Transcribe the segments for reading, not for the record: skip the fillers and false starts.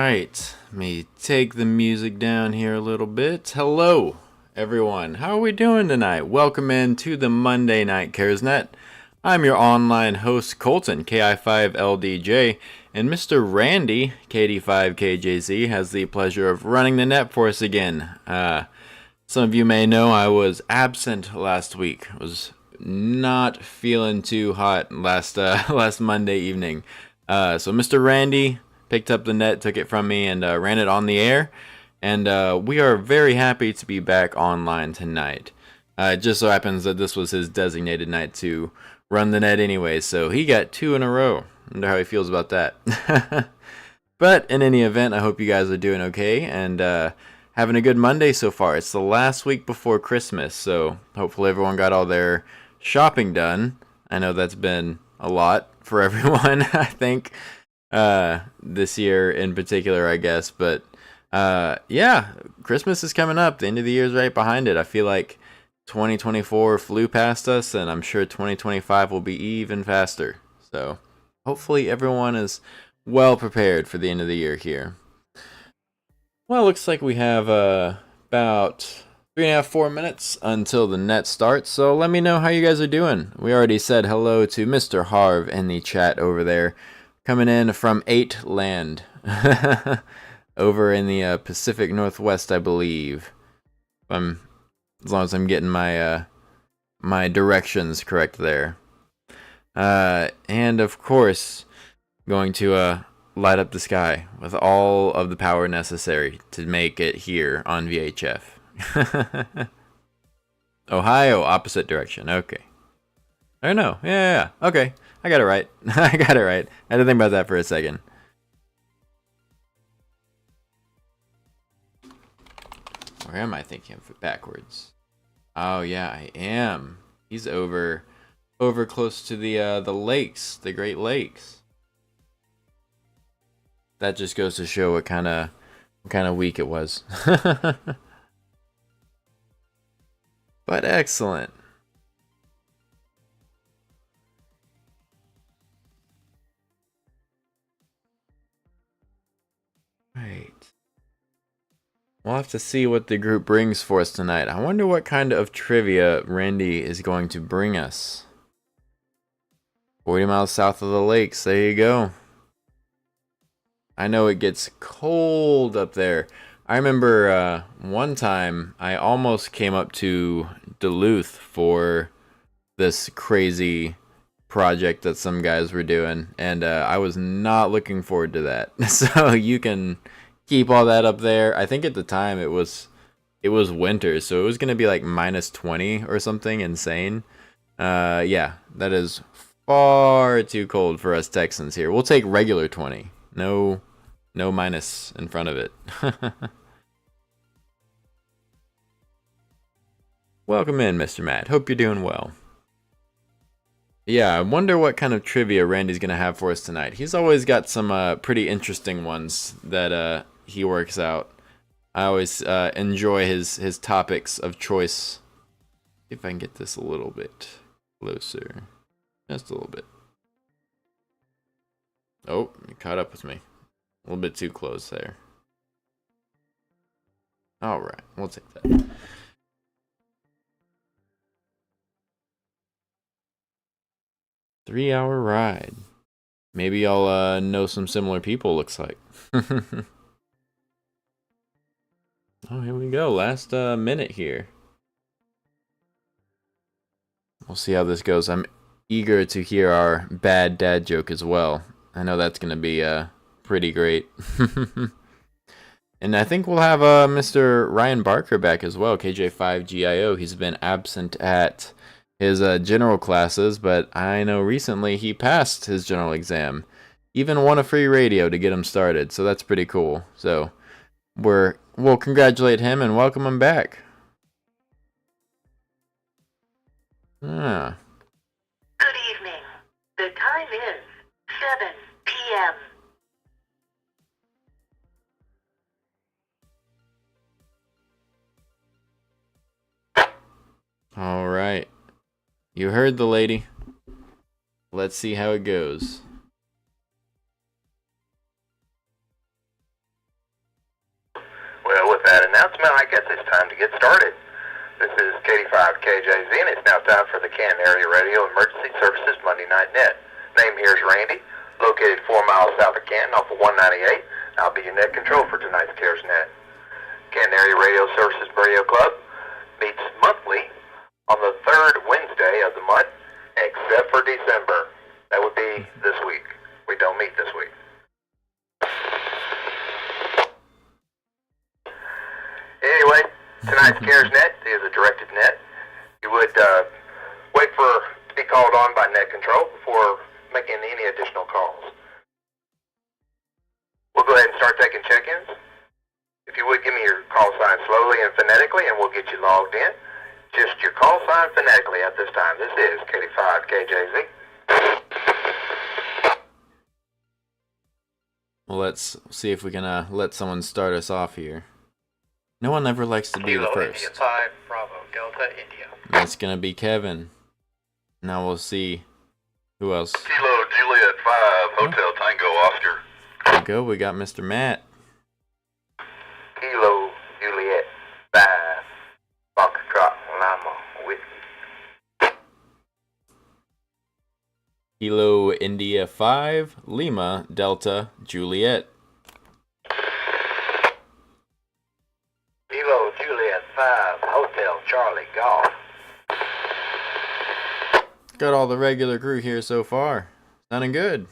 right, let me take the music down here a little bit. Hello, everyone. How are we doing tonight? Welcome in to the Monday Night CaresNet. I'm your online host, Colton, KI5LDJ, and Mr. Randy, KD5KJZ, has the pleasure of running the net for us again. Some of you may know I was absent last week. I was not feeling too hot last Monday evening. So Mr. Randy picked up the net, took it from me, and ran it on the air. And we are very happy to be back online tonight. It just so happens that this was his designated night to run the net anyway, so he got 2 in a row. I wonder how he feels about that. But in any event, I hope you guys are doing okay and having a good Monday so far. It's the last week before Christmas, so hopefully everyone got all their shopping done. I know that's been a lot for everyone, I think, this year in particular, I guess. But yeah, Christmas is coming up. The end of the year is right behind it. I feel like 2024 flew past us, and I'm sure 2025 will be even faster. So hopefully everyone is well prepared for the end of the year here. Well, it looks like we have about 3.5-4 minutes until the net starts, so let me know how you guys are doing. We already said hello to Mr. Harv in the chat over there, coming in from 8 land, over in the Pacific Northwest, I believe. As long as I'm getting my my directions correct there. And of course, going to light up the sky with all of the power necessary to make it here on VHF. Ohio, opposite direction. Okay. I don't know. Yeah. Okay. I got it right. I got it right. I had to think about that for a second. Where am I thinking of it backwards? Oh yeah, I am. He's over close to the lakes, the Great Lakes. That just goes to show what kind of week it was. But excellent. Right. We'll have to see what the group brings for us tonight. I wonder what kind of trivia Randy is going to bring us. 40 miles south of the lakes. There you go. I know it gets cold up there. I remember one time I almost came up to Duluth for this crazy project that some guys were doing, and I was not looking forward to that. So you can keep all that up there. I think at the time it was winter, so it was gonna be like -20 or something insane. Yeah, that is far too cold for us Texans here. We'll take regular 20. No minus in front of it. Welcome in, Mr. Matt. Hope you're doing well. Yeah, I wonder what kind of trivia Randy's gonna have for us tonight. He's always got some pretty interesting ones that he works out. I always enjoy his topics of choice. See if I can get this a little bit closer. Just a little bit. Oh, you caught up with me. A little bit too close there. Alright, we'll take that. 3-hour ride. Maybe I'll know some similar people, looks like. Oh, here we go. Last minute here. We'll see how this goes. I'm eager to hear our bad dad joke as well. I know that's going to be pretty great. And I think we'll have Mr. Ryan Barker back as well, KJ5GIO. He's been absent at his general classes, but I know recently he passed his general exam. Even won a free radio to get him started, so that's pretty cool. So we'll congratulate him and welcome him back. Ah. Good evening. The time is 7 p.m. All right. You heard the lady. Let's see how it goes. it's time to get started. This is 85KJZ, and it's now time for the Canton Area Radio Emergency Services Monday Night Net. Name here is Randy, located 4 miles south of Canton off of 198. I'll be your net control for tonight's CARES Net. Canton Area Radio Services Radio Club meets monthly on the third Wednesday of the month, except for December. That would be this week. We don't meet this week. Anyway, tonight's CARES Net is a directed net. You would wait to be called on by net control before making any additional calls. We'll go ahead and start taking check-ins. If you would give me your call sign slowly and phonetically, and we'll get you logged in. Just your call sign phonetically at this time. This is 85KJZ. Well, let's see if we can let someone start us off here. No one ever likes to be the first. India 5, Bravo, Delta, India. That's gonna be Kevin. Now we'll see who else. Kilo Juliet 5, Hotel Tango Oscar. There we go. We got Mr. Matt. Kilo Juliet 5, Foxtrot, Lima, Whiskey. Kilo India 5, Lima, Delta, Juliet. Kilo Juliet 5, Hotel Charlie, Golf. Got all the regular crew here so far. Sounding good.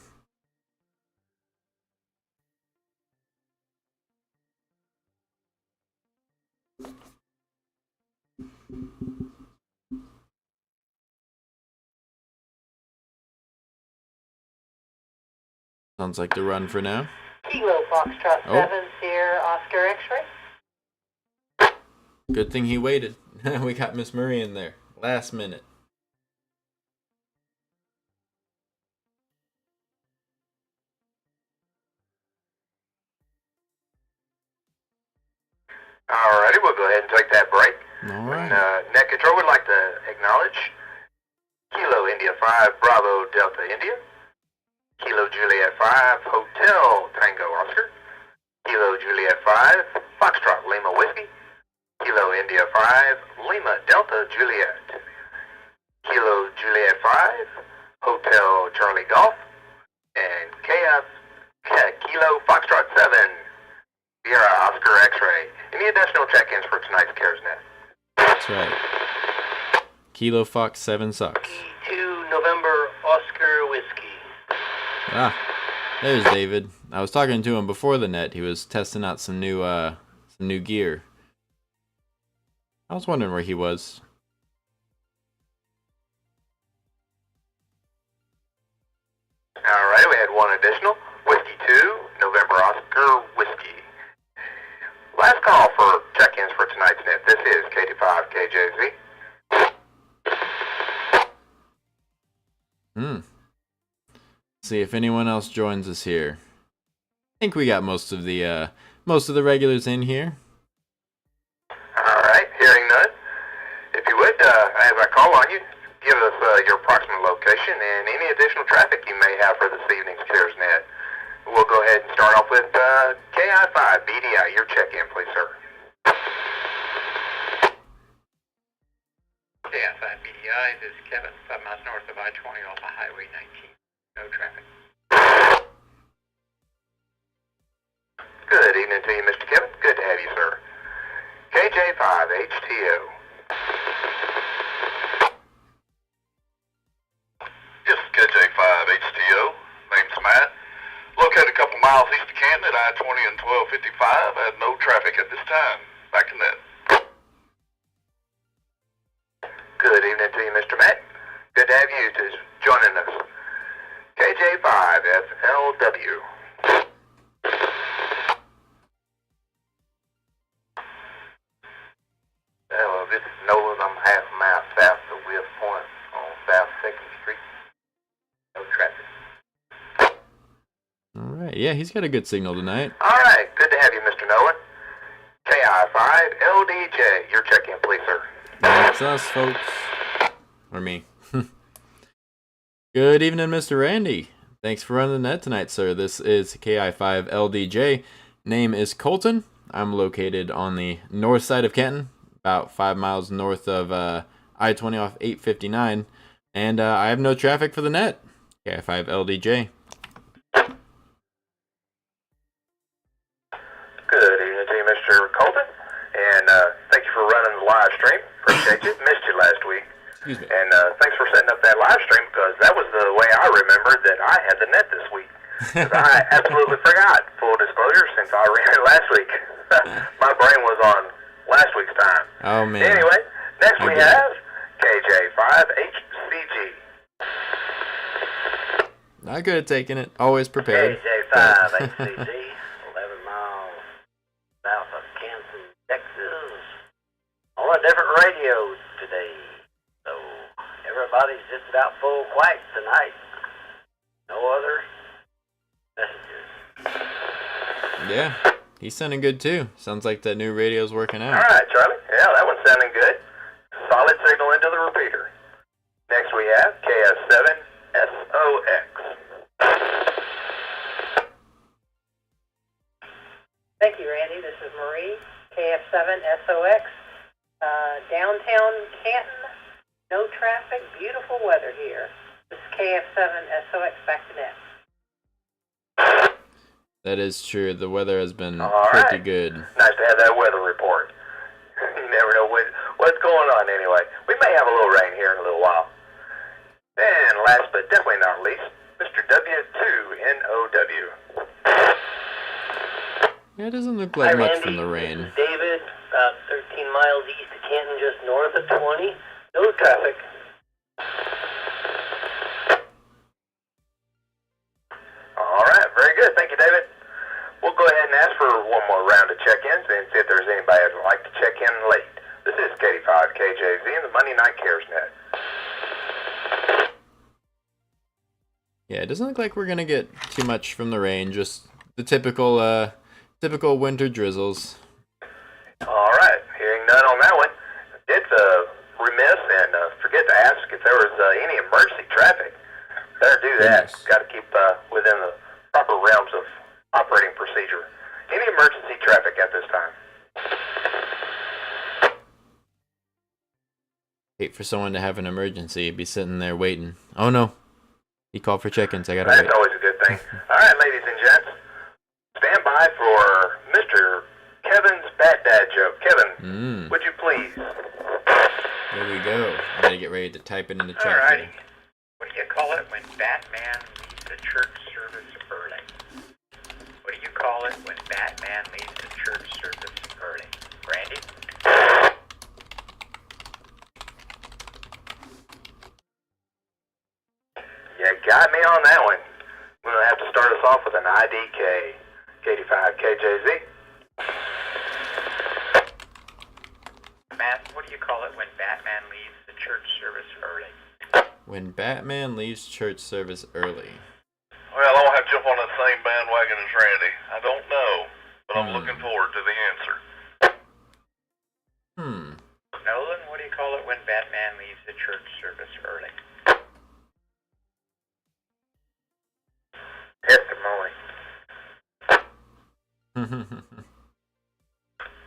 Sounds like the run for now. Kilo Foxtrot 7, Sierra Oscar X-ray. Good thing he waited. We got Miss Marie in there. Last minute. Alrighty, we'll go ahead and take that break. All right. Net Control would like to acknowledge Kilo India 5, Bravo, Delta, India. Kilo Juliet 5, Hotel Tango Oscar. Kilo Juliet 5, Foxtrot Lima Whiskey. Kilo India 5, Lima Delta Juliet. Kilo Juliet 5, Hotel Charlie Golf. And Kilo Foxtrot 7, Sierra Oscar X-ray. Any additional check-ins for tonight's CARES Net? That's right. Kilo Fox 7 sucks. E2 November Oscar Whiskey. Ah, there's David. I was talking to him before the net. He was testing out some new gear. I was wondering where he was. Alright, we had one additional. Whiskey 2, November Oscar Whiskey. Last call for check-ins for tonight's net. This is KD5KJZ. See if anyone else joins us here. I think we got most of the regulars in here. Alright, hearing none. If you would, as I call on you, give us your approximate location and any additional traffic you may have for this evening's CARES Net. We'll go ahead and start off with KI5 BDI. Your check-in, please, sir. KI5 BDI, this is Kevin, 5 miles north of I-20 off of Highway 19. No traffic. Good evening to you, Mr. Kevin. Good to have you, sir. KJ5HTO. Yes, KJ5HTO. Name's Matt. Located a couple miles east of Canton at I-20 and 1255. Had no traffic at this time. Back to net. Good evening to you, Mr. Matt. Good to have you joining us. KJ5FLW. Well, this is Nolan. I'm half a mile south of Wills Point on South 2nd Street. No traffic. All right. Yeah, he's got a good signal tonight. All right. Good to have you, Mr. Nolan. KI5LDJ. Your check-in, please, sir. That's us, folks. Or me. Good evening, Mr. Randy. Thanks for running the net tonight, sir. This is KI5LDJ. Name is Colton. I'm located on the north side of Canton, about 5 miles north of I-20 off 859, and I have no traffic for the net. KI5LDJ. Good evening to you, Mr. Colton, and thank you for running the live stream. Appreciate you. Missed you last week. Excuse me. And thanks for setting up that live stream, because that was the way I remembered that I had the net this week. 'Cause I absolutely forgot, full disclosure, since I ran it last week. My brain was on last week's time. Oh, man. Anyway, next we have KJ5HCG. Not good at taking it. Always prepared. KJ5HCG, 11 miles south of Canton, Texas. On a different radio today. So everybody's just about full quiet tonight. No other messages. Yeah, he's sounding good too. Sounds like that new radio's working out. All right, Charlie. Yeah, that one's sounding good. Solid signal into the repeater. Next we have KS7SOX. Thank you, Randy. This is Marie, KF7SOX. Downtown Canton, no traffic, beautiful weather here. This is KF7SOX, back to net. That is true. The weather has been All pretty right. good. Nice to have that weather report. You never know what's going on anyway. We may have a little rain here in a little while. And last but definitely not least, Mr. W2NOW. Yeah, it doesn't look like Hi, much Randy. from the rain. This is David, about 13 miles east of Canton, just north of 20. No traffic. All right, very good. Thank you, David. We'll go ahead and ask for one more round of check-ins and see if there's anybody that would like to check in late. This is K5KJZ and the Monday Night Cares Net. Yeah, it doesn't look like we're gonna get too much from the rain. Just the typical winter drizzles. All right, hearing none on that one. It's remiss and forget to ask if there was any emergency traffic. Better do that. Goodness. Got to keep within the proper realms of operating procedure. Any emergency traffic at this time? Hate for someone to have an emergency, be sitting there waiting. Oh no, he called for check-ins. I gotta That's wait. always a good thing. All right, ladies and gents, stand by for Mr. Kevin's Bad Dad joke. Kevin, would you please? There we go. I gotta get ready to type it in the chat. Alrighty. here. What do you call it when Batman leaves the church service early? What do you call it when Batman leaves the church service early? Randy? You got me on that one. We're going to have to start us off with an IDK. K85KJZ. Matt, what do you call it when Batman leaves the church service early? When Batman leaves church service early. Well, I won't have to jump on that same bandwagon as Randy. I don't know, but I'm looking forward to the answer. Nolan, what do you call it when Batman leaves the church service early? Testimony.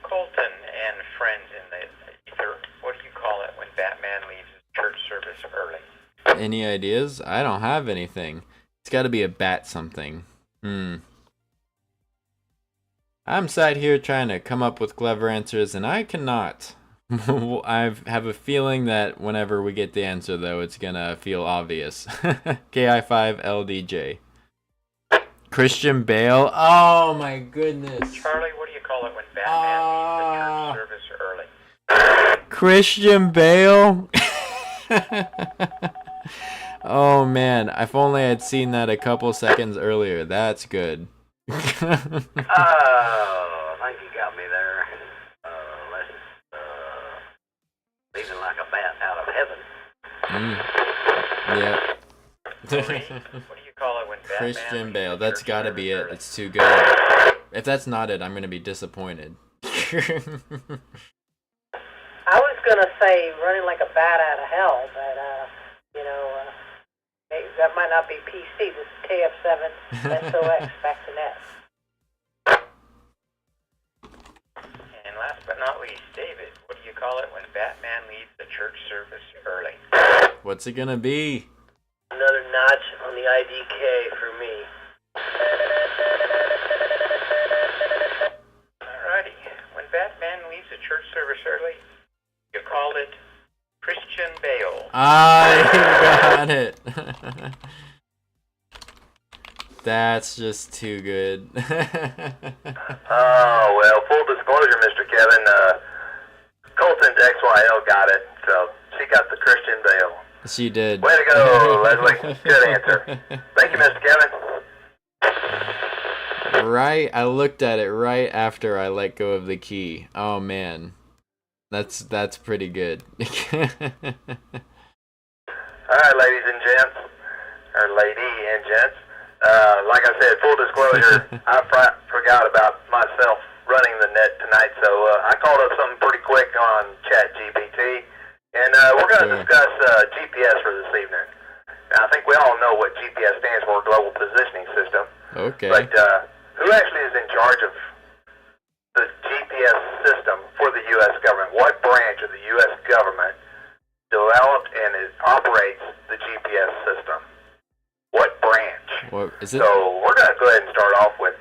Colton and friends in the ether, what do you call it when Batman leaves the church service early? Any ideas? I don't have anything. It's got to be a bat something. I'm sat here trying to come up with clever answers, and I cannot. I have a feeling that whenever we get the answer, though, it's gonna feel obvious. KI5LDJ. Christian Bale. Oh my goodness. Charlie, what do you call it when Batman leaves the church service early? Christian Bale. Oh man, if only I'd seen that a couple seconds earlier. That's good. Oh, I think you got me there. Leaving like a bat out of heaven. Yeah. What do you call it when Batman Christian leaves Bale. the That's church gotta service be it. early? It's too good. If that's not it, I'm gonna be disappointed. I was going to say running like a bat out of hell, but, maybe that might not be PC. This is KF7SOX, back to net. but not least, David, what do you call it when Batman leaves the church service early? What's it gonna be? Another notch on the IDK for me. Alrighty. When Batman leaves the church service early, you call it Christian Bale. I got it. That's just too good. Oh, well, full disclosure, Mr. Kevin, Colton's XYL got it, so she got the Christian Bale. She did. Way to go, Leslie. Good answer. Thank you, Mr. Kevin. Right, I looked at it right after I let go of the key. Oh man, that's pretty good. All right, ladies and gents, or lady and gents. Like I said, full disclosure, I forgot about myself running the net tonight, so I called up something pretty quick on ChatGPT, and we're going to discuss GPS for this evening. Now, I think we all know what GPS stands for, Global Positioning System. Okay. But who actually is in charge of the GPS system for the U.S. government? What branch of the U.S. government developed and operates the GPS system? What branch? What is it? So we're going to go ahead and start off with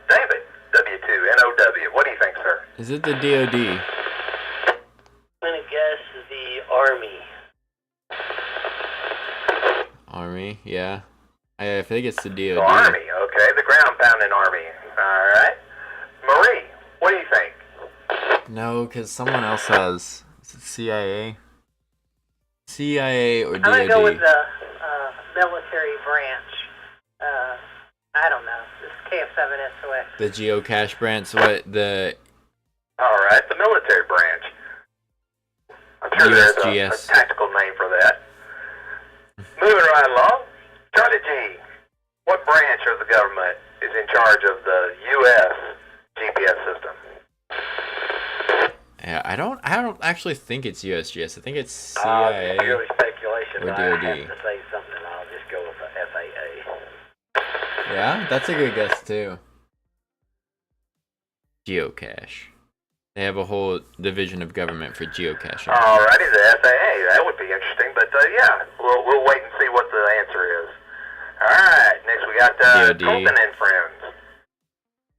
David, W2, N-O-W. What do you think, sir? Is it the DoD? I'm gonna guess the Army. Army, yeah. I think it's the DoD. The Army, okay. The ground-pounding Army. All right. Marie, what do you think? No, because someone else has. Is it CIA? CIA or DoD? I'm going to go with the military branch. I don't know. This is KF7SOX. The geocache branch. What the All right, the military branch. I'm sure there's a USGS. tactical name for that. Moving right along, Charlie G. What branch of the government is in charge of the U.S. GPS system? Yeah, I don't actually think it's USGS. I think it's CIA. Purely speculation, or but I have DoD. to say something, and I'll just go with the FAA. Yeah, that's a good guess too. Geocache. They have a whole division of government for geocaching. Alrighty, the FAA. That would be interesting, but yeah, we'll wait and see what the answer is. Alright, next we got DoD. Colton and Friends.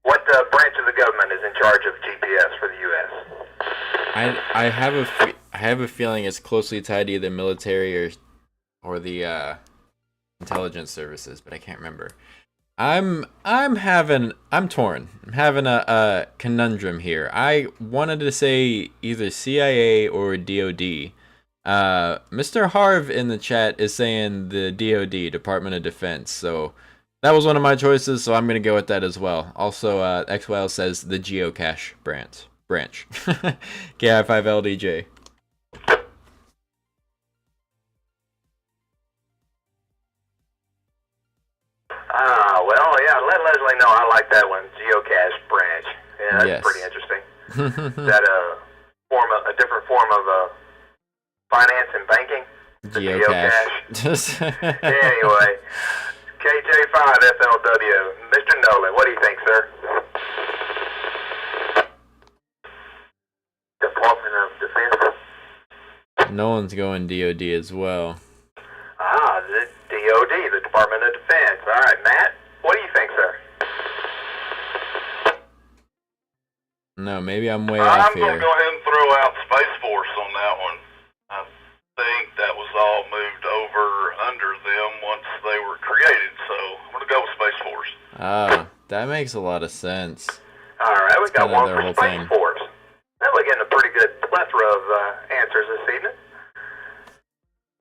What branch of the government is in charge of GPS for the U.S.? I have a feeling it's closely tied to either military or the intelligence services, but I can't remember. I'm torn. I'm having a conundrum here. I wanted to say either CIA or DoD. Mr. Harv in the chat is saying the DoD, Department of Defense. So that was one of my choices, so I'm gonna go with that as well. Also, XYL says the geocache branch. KI5LDJ. Well, yeah, let Leslie know I like that one, geocache branch. Yeah, that's Yes. pretty interesting. Is that a different form of finance and banking? The Geocache. Anyway, KJ5FLW, Mr. Nolan, what do you think, sir? Department of Defense. Nolan's going DoD as well. The DOD, the Department of Defense. All right, Matt, what do you think, sir? No, maybe I'm way off I'm going to here. go ahead and throw out Space Force on that one. I think that was all moved over under them once they were created, so I'm going to go with Space Force. Ah, that makes a lot of sense. All right, we It's got kinda one their for whole Space thing. Force. Now we're getting a pretty good plethora of answers this evening.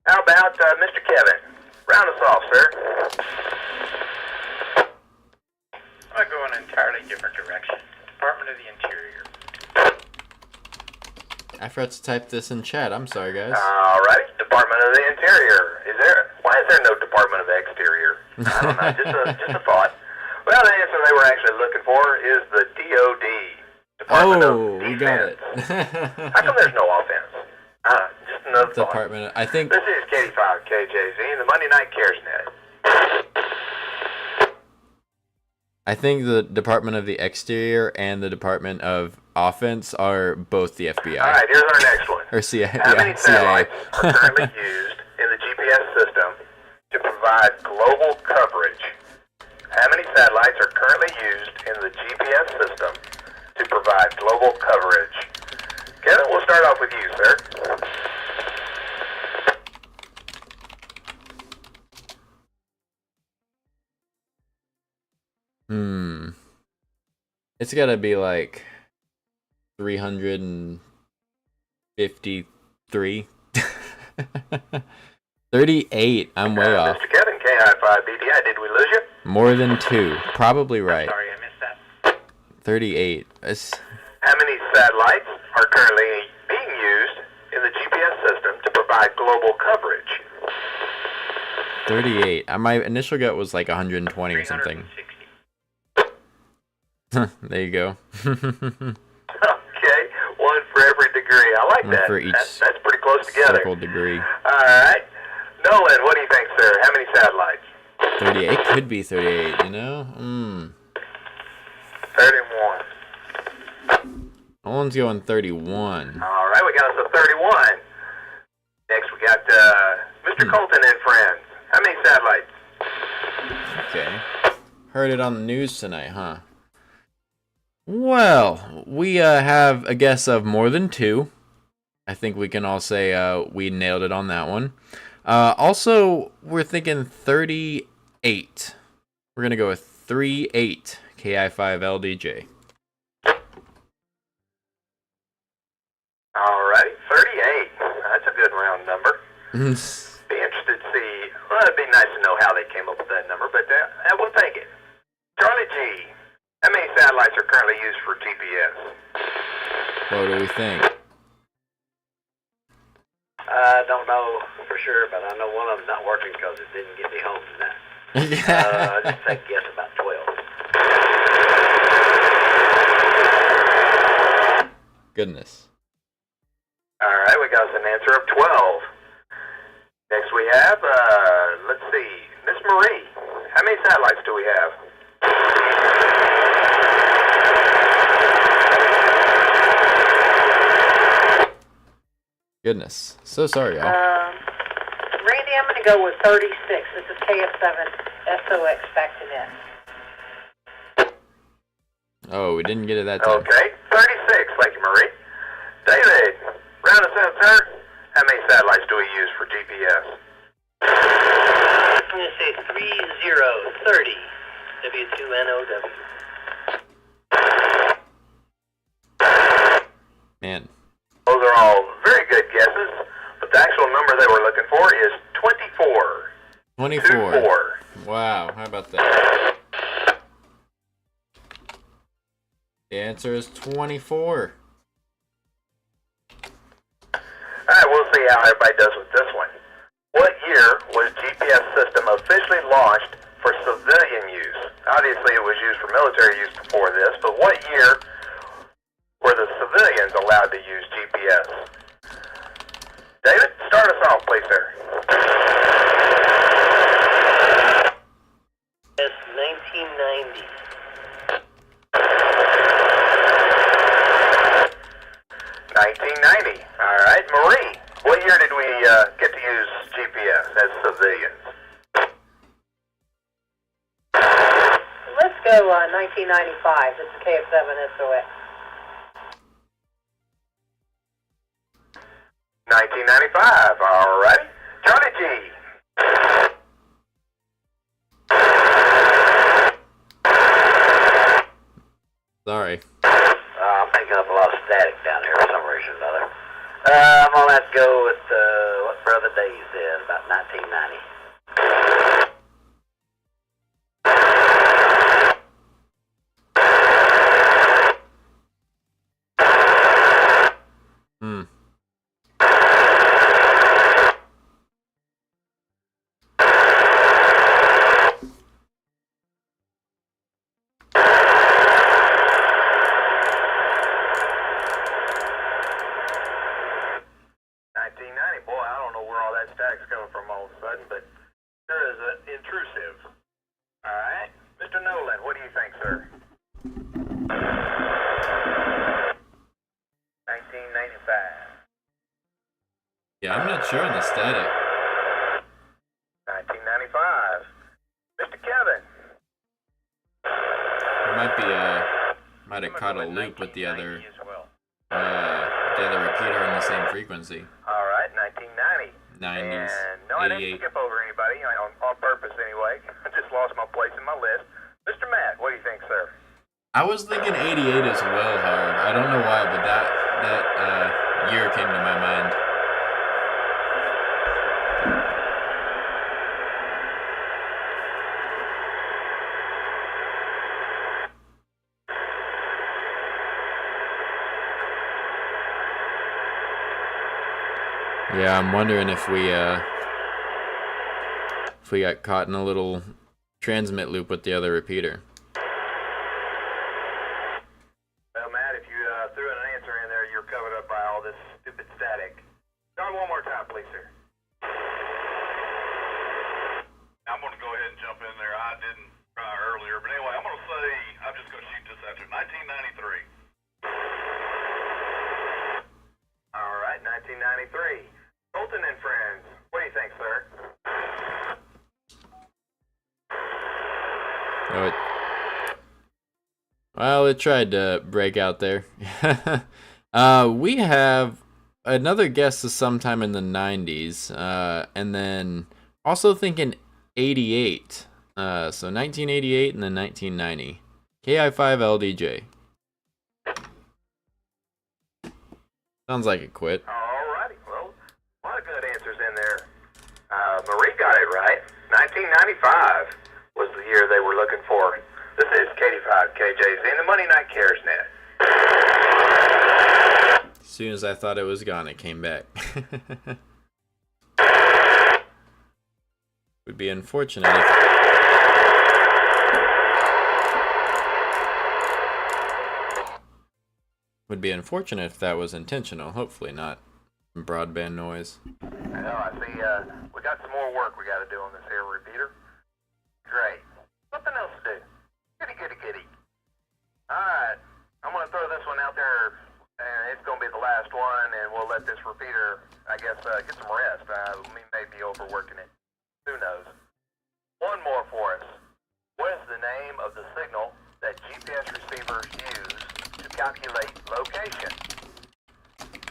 How about Mr. Kevin? Round us off, sir. I'm going to go in an entirely different direction. Department of the Interior. I forgot to type this in chat. I'm sorry, guys. All right, Department of the Interior. Why is there no Department of the Exterior? I don't know, just a thought. Well, the answer they were actually looking for is the DOD. Department Oh, of we got it. How come there's no offense? Just another thought. Department of, I think This is KD5KJZ and the Monday Night Cares Net. the Department of the Exterior and the Department of offense are both the All FBI right, here's our next one. or CIA. How many CIA. satellites are currently used in the GPS system to provide global coverage? How many satellites are currently used in the GPS system to provide global coverage? Kevin, we'll start off with you, sir. It's gotta be like 353. 38. I'm way off. Mr. Kevin, KI5BDI, did we lose you? More than 2. Probably right. Sorry, I missed that. 38. How many satellites are currently being used in the GPS system to provide global coverage? 38. My initial gut was like 120 or something. 360. There you go. Okay, one for every degree. I like One that. for each That's pretty close together. Circle degree. All right. Nolan, what do you think, sir? How many satellites? 38. It could be 38, you know? 31. Nolan's going 31. All right, we got us a 31. Next, we got Mr. Colton and friends. How many satellites? Okay. Heard it on the news tonight, huh? Well, we have a guess of more than 2. I think we can all say we nailed it on that one. Also, we're thinking 38. We're going to go with 38 KI5LDJ. All right, 38. That's a good round number. Be interested to see. Well, it'd be nice to know how they came up with that number, but we'll take it. Charlie G, how many satellites are currently used for GPS? What do we think? I don't know for sure, but I know one of them's not working because it didn't get me home tonight. I just take a guess about 12. Goodness. All right, we got us an answer of 12. Next we have, let's see, Miss Marie. How many satellites do we have? Goodness. So sorry, y'all. Randy, I'm going to go with 36. This is KF7 SOX back to net. Oh, we didn't get it that time. Okay, 36. Thank you, Marie. David, round us out, sir. How many satellites do we use for GPS? I'm going to say 3030 W2NOW. Man. Those are all very good guesses, but the actual number they were looking for is 24. 24. 24. Wow, how about that? The answer is 24. Alright, we'll see how everybody does with this one. What year was GPS system officially launched for civilian use? Obviously it was used for military use before this, but what year were the civilians allowed to use GPS? David, start us off, please, sir. It's 1990. 1990. All right, Marie, what year did we get to use GPS as civilians? Let's go 1995. This is KF7 SOX. 1995. All right, Charlie G. Sorry. I'm picking up a lot of static down here for some reason or another. I'm going to have to go with what Brother Dave said, about 1990. Hmm. Boy, I don't know where all that stack's coming from all of a sudden, but sure is intrusive. All right, Mr. Nolan, what do you think, sir? Yeah, I'm not sure on the static. 1995. Mr. Kevin. It might have caught a loop with the other repeater on the same frequency. All right, 1990. 90s, And no, I didn't 88. skip over anybody, on purpose anyway. I just lost my place in my list. Mr. Matt, what do you think, sir? I was thinking 88 as well, Howard. I don't know why, but that year came to my mind. Yeah, I'm wondering if we got caught in a little transmit loop with the other repeater. Well, Matt, if you threw an answer in there, you're covered up by all this stupid static. Try one more time, please, sir. I'm going to go ahead and jump in there. I didn't try earlier, but anyway, I'm going to say, I'm just going to shoot this after 1993. All right, 1993. Colton and friends, what do you think, sir? Well, it tried to break out there. We have another guess is sometime in the 90s, and then also thinking 88. So 1988 and then 1990. KI5LDJ. Sounds like it quit. Alrighty, well, a lot of good answers in there. Marie got it right. 1995 was the year they were looking for. This is K5KJZ and the Monday Night Cares Net. As soon as I thought it was gone, it came back. Would be unfortunate if... Would be unfortunate if that was intentional. Hopefully not. Broadband noise. I know, I see, we got some more work we got to do on this here repeater. Great. Something else to do. Goody. Alright, I'm going to throw this one out there, and it's going to be the last one, and we'll let this repeater, I guess, get some rest. We may be overworking it. Who knows? One more for us. What is the name of the signal that GPS receivers use to calculate location?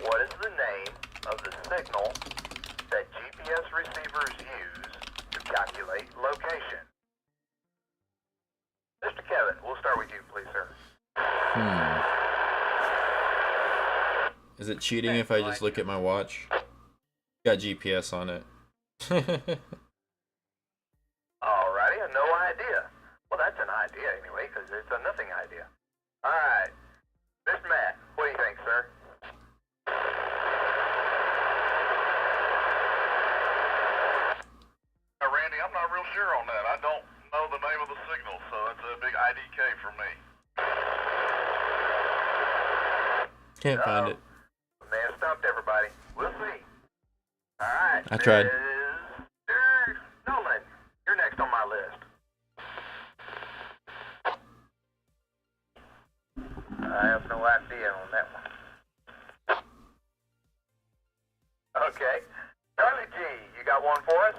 What is the name of the signal that GPS receivers use to calculate location? Mr. Kevin, we'll start with you, please, sir. Is it cheating if I just look at my watch? Got GPS on it. Alrighty, no idea. Well, that's an idea anyway, because it's a nothing idea. Alright. Mr. Matt, what do you think, sir? Randy, I'm not real sure on that. I don't know the name of the signal, so it's a big IDK for me. Can't find it. May have stumped everybody. We'll see. Alright. I tried. Mr. Nolan, you're next on my list. I have no idea on that one. Okay. Charlie G, you got one for us?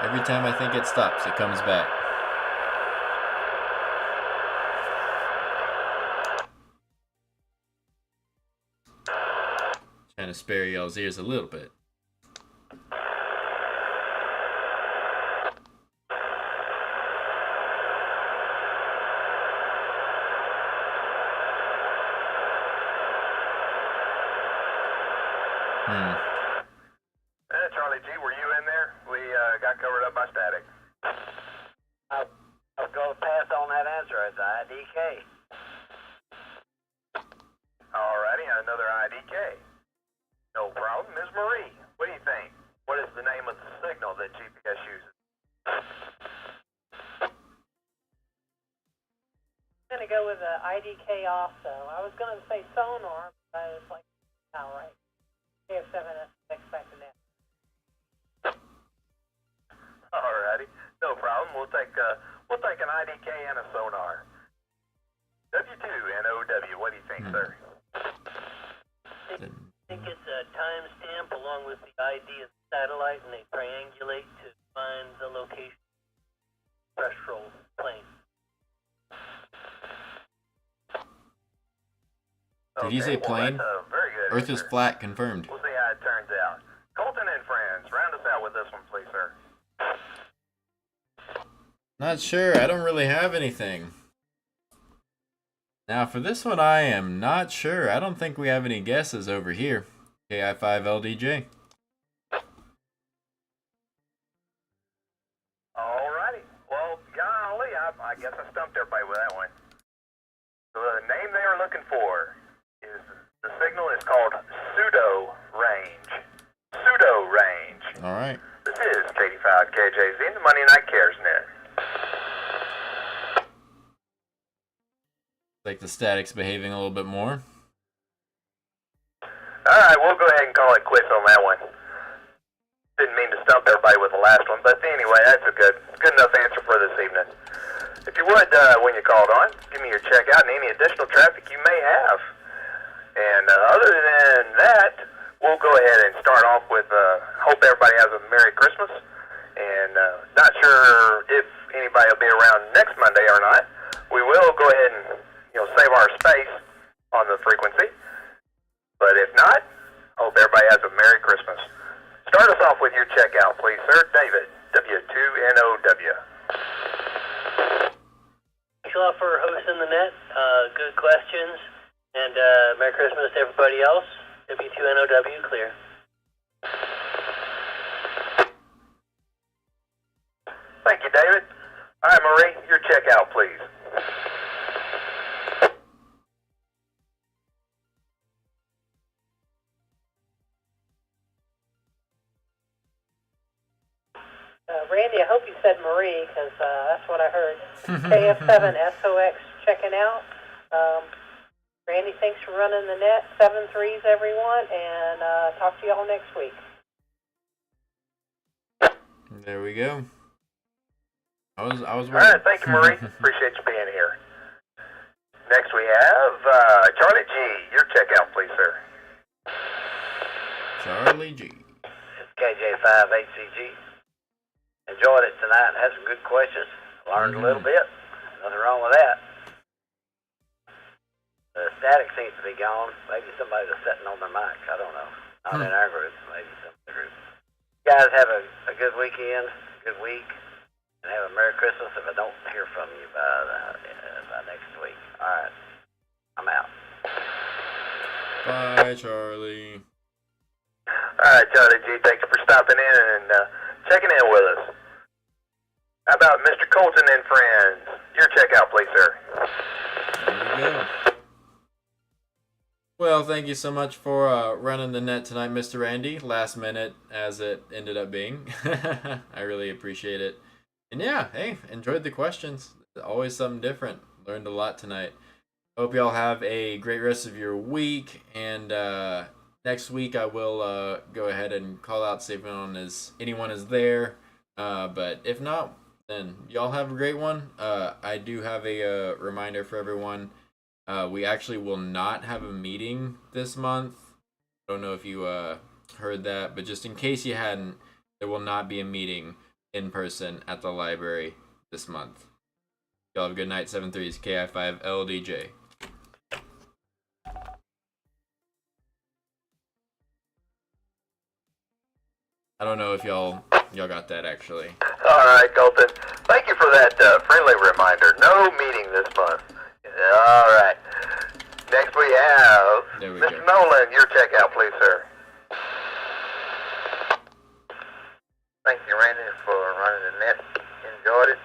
Every time I think it stops, it comes back. Trying to spare y'all's ears a little bit. Charlie G, were you in there? We got covered up by static. I'll go pass on that answer. It's IDK. Alrighty, another IDK. No problem. Ms. Marie, what do you think? What is the name of the signal that GPS uses? I'm going to go with IDK also. I was going to say sonar, but I was like, all right. KF7 expecting that. Alrighty, no problem. We'll take an IDK and a sonar. W2 Thanks, sir. I think it's a timestamp along with the ID of the satellite, and they triangulate to find the location of the terrestrial plane. Did he say plane? That's a very good Earth is answer. flat, confirmed. We'll see how it turns out. Colton and friends, round us out with this one, please, sir. Not sure. I don't really have anything. Now, for this one, I am not sure. I don't think we have any guesses over here. KI5LDJ. Alrighty. Well, golly, I guess I stumped everybody with that one. So the name they are looking for is, the signal is called pseudo range. Pseudo range. All right. This is KD5KJZ, the Monday Night Cares Net. Like the static's behaving a little bit more. Alright, we'll go ahead and call it quits on that one. Didn't mean to stump everybody with the last one, but anyway, that's a good enough answer for this evening. If you would, when you called on, give me your checkout and any additional traffic you may have. And other than that, we'll go ahead and start off with, hope everybody has a Merry Christmas. And not sure if anybody will be around next Monday or not. We will go ahead and, save our space on the frequency. But if not, hope everybody has a Merry Christmas. Start us off with your checkout, please, sir. David, W2NOW. Thanks a lot for hosting the net. Good questions. And Merry Christmas to everybody else. W2NOW, clear. Thank you, David. All right, Marie, your checkout, please. Randy, I hope you said Marie, because that's what I heard. KF7SOX checking out. Randy, thanks for running the net. 7-3s, everyone, and talk to y'all next week. There we go. I was All right, thank you, Marie. Appreciate you being here. Next we have Charlie G. Your checkout, please, sir. Charlie G. It's KJ5HCG. Enjoyed it tonight. Had some good questions. Learned a little bit. Nothing wrong with that. The static seems to be gone. Maybe somebody was sitting on their mic. I don't know. Not in our group. Maybe some of the group. You guys have a good weekend, good week, and have a Merry Christmas if I don't hear from you by next week. All right. I'm out. Bye, Charlie. All right, Charlie G. Thank you for stopping in and checking in with us. How about Mr. Colton and friends? Your checkout, please, sir. There we go. Well, thank you so much for running the net tonight, Mr. Randy. Last minute, as it ended up being. I really appreciate it. And yeah, hey, enjoyed the questions. Always something different. Learned a lot tonight. Hope y'all have a great rest of your week. And next week, I will go ahead and call out, see if anyone is there. But if not, then y'all have a great one. I do have a reminder for everyone. We actually will not have a meeting this month. I don't know if you heard that, but just in case you hadn't, there will not be a meeting in person at the library this month. Y'all have a good night. 7-3's KI5LDJ. I don't know if y'all got that actually. All right, Colton. Thank you for that friendly reminder. No meeting this month. All right. Next we have Mr. Nolan. Your checkout, please, sir. Thank you, Randy, for running the net. Enjoyed it.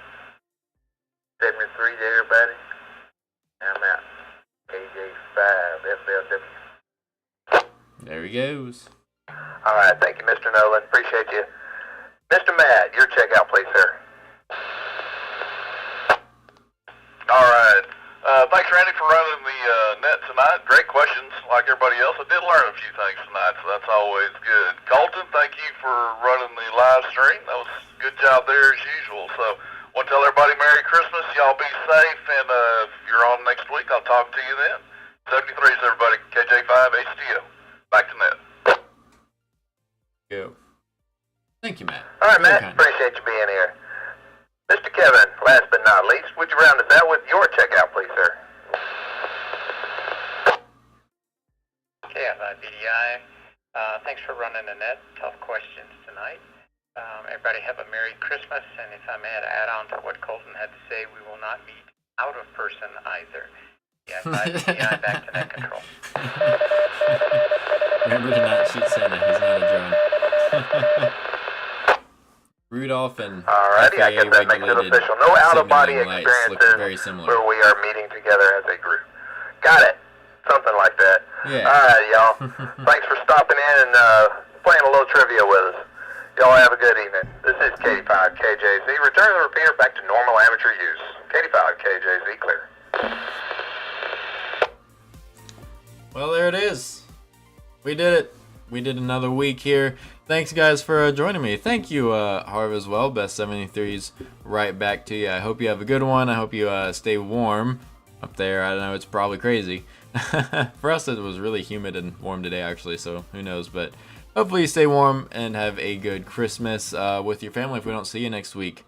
7-3 to everybody. I'm out. KJ5FLW. There he goes. All right. Thank you, Mr. Nolan. Appreciate you. Mr. Matt, your checkout, please, sir. All right. Thanks, Randy, for running the net tonight. Great questions, like everybody else. I did learn a few things tonight, so that's always good. Colton, thank you for running the live stream. That was a good job there as usual. So, want to tell everybody Merry Christmas. Y'all be safe, and if you're on next week, I'll talk to you then. 73s, everybody. KJ5HTO. Back to net. Go. Thank you, Matt. All right, Very Matt, kind. appreciate you being here. Mr. Kevin, last but not least, would you round us out with your checkout, please, sir? KFI-BDI, thanks for running the net. Tough questions tonight. Everybody have a Merry Christmas, and if I may add on to what Colton had to say, we will not meet out of person either. KFI-BDI, back to net control. Remember to not shoot Santa. He's not a drone. Rudolph and Alrighty, I guess that makes it FAA-regulated official. No out-of-body signaling lights look very experiences similar. where we are meeting together as a group. Got it. Something like that. Yeah. Alright, y'all. Thanks for stopping in and playing a little trivia with us. Y'all have a good evening. This is 85 KJZ. Return the repeater back to normal amateur use. 85 KJZ clear. Well, there it is. We did it. We did another week here. Thanks, guys, for joining me. Thank you, Harv, as well. Best 73s right back to you. I hope you have a good one. I hope you stay warm up there. I don't know. It's probably crazy. For us, it was really humid and warm today, actually, so who knows. But hopefully you stay warm and have a good Christmas with your family if we don't see you next week.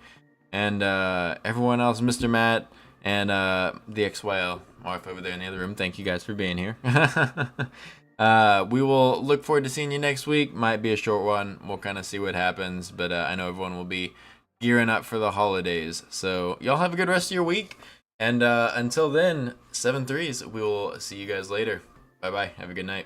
And everyone else, Mr. Matt and the XYL wife over there in the other room, thank you guys for being here. We will look forward to seeing you next week. Might be a short one. We'll kind of see what happens. But I know everyone will be gearing up for the holidays. So y'all have a good rest of your week. And until then, 7-3s, we will see you guys later. Bye-bye. Have a good night.